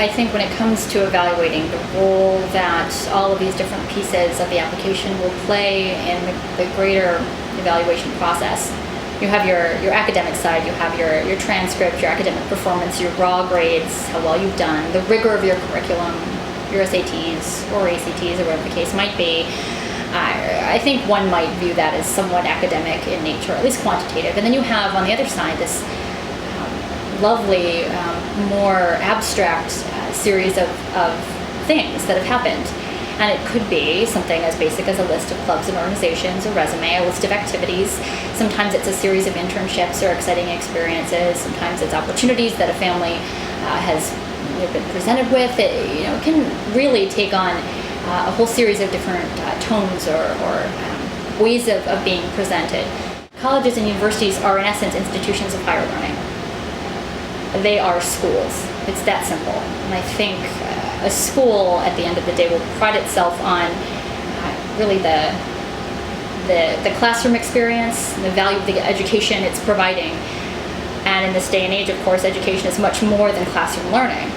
I think when it comes to evaluating the role that all of these different pieces of the application will play in the greater evaluation process, you have your academic side, you have your transcript, your academic performance, your raw grades, how well you've done, the rigor of your curriculum, your SATs or ACTs or whatever the case might be. I think one might view that as somewhat academic in nature, at least quantitative. And then you have on the other side this lovely, more abstract series of things that have happened. And it could be something as basic as a list of clubs and organizations, a resume, a list of activities. Sometimes it's a series of internships or exciting experiences. Sometimes it's opportunities that a family has been presented with. It can really take on a whole series of different tones or ways of being presented. Colleges and universities are in essence institutions of higher learning. They are schools. It's that simple. And I think a school at the end of the day will pride itself on really the classroom experience, and the value of the education it's providing. And in this day and age, of course, education is much more than classroom learning.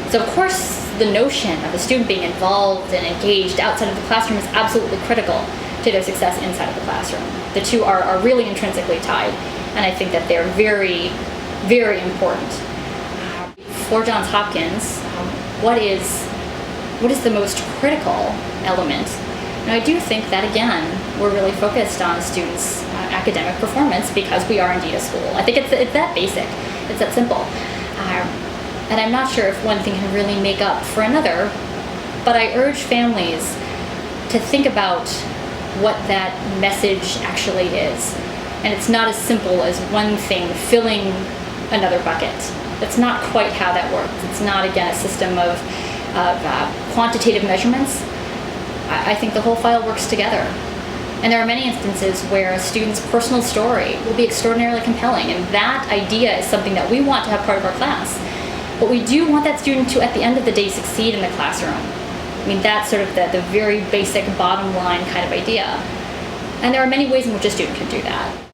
So of course, the notion of a student being involved and engaged outside of the classroom is absolutely critical to their success inside of the classroom. The two are really intrinsically tied, and I think that they're very, very important. For Johns Hopkins, what is the most critical element? And I do think that, again, we're really focused on students' academic performance because we are indeed a school. I think it's that basic. It's that simple. And I'm not sure if one thing can really make up for another, but I urge families to think about what that message actually is. And it's not as simple as one thing filling another bucket. That's not quite how that works. It's not, again, a system of quantitative measurements. I think the whole file works together. And there are many instances where a student's personal story will be extraordinarily compelling, and that idea is something that we want to have part of our class. But we do want that student to, at the end of the day, succeed in the classroom. I mean, that's sort of the very basic bottom line kind of idea. And there are many ways in which a student can do that.